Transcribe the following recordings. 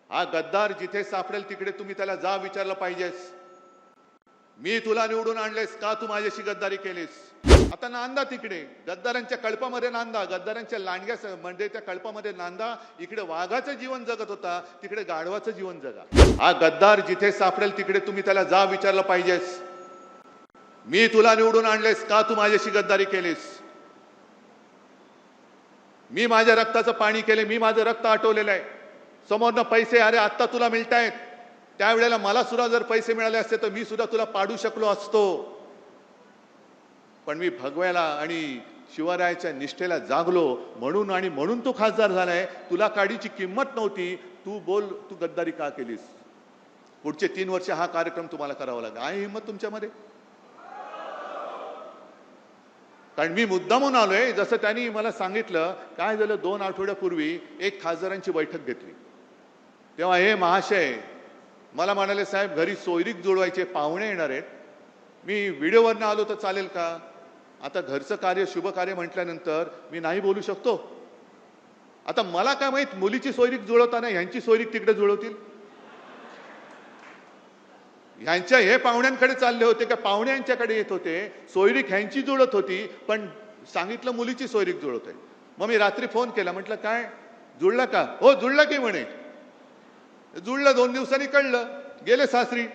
हा गद्दार जिथे सापडेल तिकडे तुम्ही त्याला जा विचारलं पाहिजेस, मी तुला निवडून आणलेस का, तू माझ्याशी गद्दारी केलीस. आता नांदा तिकडे गद्दारांच्या कळपामध्ये नांदा, गद्दारांच्या लांडग्या म्हणजे त्या कळपामध्ये नांदा. इकडे वाघाचं जीवन जगत होता, तिकडे गाढवाचं जीवन जगा. हा गद्दार जिथे सापडेल तिकडे तुम्ही त्याला जा विचारलं पाहिजेस, मी तुला निवडून आणलेस का, तू माझ्याशी गद्दारी केलीस. मी माझ्या रक्ताचं पाणी केले, मी माझं रक्त आटवलेलं आहे. समोरनं पैसे अरे आत्ता तुला मिळतायत, त्यावेळेला मला सुद्धा जर पैसे मिळाले असते तर मी सुद्धा तुला पाडू शकलो असतो. पण मी भगव्याला आणि शिवरायाच्या निष्ठेला जागलो म्हणून, आणि म्हणून तू खासदार झालाय. तुला काडीची किंमत नव्हती, तू बोल तू गद्दारी का केलीस. पुढचे 3 वर्ष हा कार्यक्रम तुम्हाला करावा लागला. आहे हिंमत तुमच्यामध्ये? कारण मी मुद्दामून आलोय. जसं त्यांनी मला सांगितलं, काय झालं 2 आठवड्यापूर्वी एक खासदारांची बैठक घेतली, तेव्हा हे महाशय मला म्हणाले, साहेब घरी सोयरीक जुळवायचे, पाहुणे येणार आहेत, मी व्हिडिओवरनं आलो तर चालेल का. आता घरचं कार्य शुभ कार्य म्हटल्यानंतर मी नाही बोलू शकतो. आता मला काय माहित, मुलीची सोयरीक जुळवताना ह्यांची सोयरीक तिकडे जुळवतील. ह्यांच्या हे पाहुण्यांकडे चालले होते का पाहुणे यांच्याकडे येत होते. सोयरीक ह्यांची जुळत होती, पण सांगितलं मुलीची सोयरीक जुळत आहे. मग मी रात्री फोन केला, म्हटलं काय जुळलं का. हो जुळलं की म्हणे. जुळलं, 2 दिवसांनी कळलं, गेले सासरी.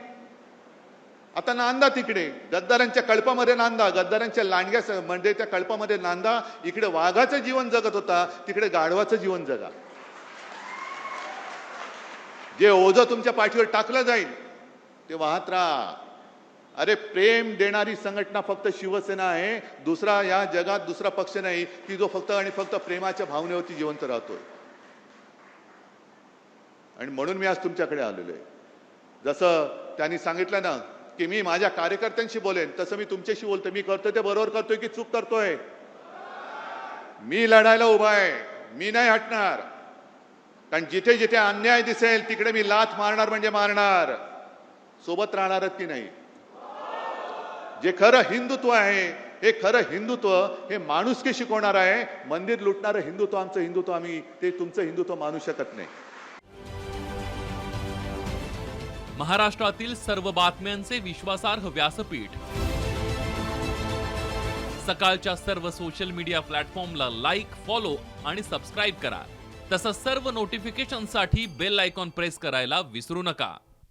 आता नांदा तिकडे गद्दारांच्या कळपामध्ये नांदा, गद्दारांच्या लांडग्या म्हणजे त्या कळपामध्ये नांदा. इकडे वाघाचं जीवन जगत होता, तिकडे गाढवाचं जीवन जगा. जे ओझं तुमच्या पाठीवर टाकलं जाईल ते वाहत राहा. अरे प्रेम देणारी संघटना फक्त शिवसेना आहे. दुसरा या जगात दुसरा पक्ष नाही की जो फक्त आणि फक्त प्रेमाच्या भावनेवरती जिवंत राहतोय. आणि म्हणून मी आज तुमच्याकडे आलेलो आहे. जसं त्यांनी सांगितलं ना की मी माझ्या कार्यकर्त्यांशी बोलेन, तसं मी तुमच्याशी बोलतोय. मी करतोय ते बरोबर करतोय की चूक करतोय. मी लढायला उभा आहे, मी नाही हटणार. कारण जिथे जिथे अन्याय दिसेल तिकडे मी लाथ मारणार म्हणजे मारणार. सोबत राहणारच की नाही. जे खरं हिंदुत्व आहे, हे खरं हिंदुत्व हे माणुसकी शिकवणार आहे. मंदिर लुटणारं हिंदुत्व आमचं हिंदुत्व आम्ही ते तुमचं हिंदुत्व मानू शकत नाही. महाराष्ट्रातील सर्व बातम्यांचे विश्वासार्ह व्यासपीठ, सकाळच्या सर्व सोशल मीडिया प्लॅटफॉर्मला लाईक, फॉलो आणि सबस्क्राईब करा. तसंच सर्व नोटिफिकेशनसाठी बेल आयकॉन प्रेस करायला विसरू नका.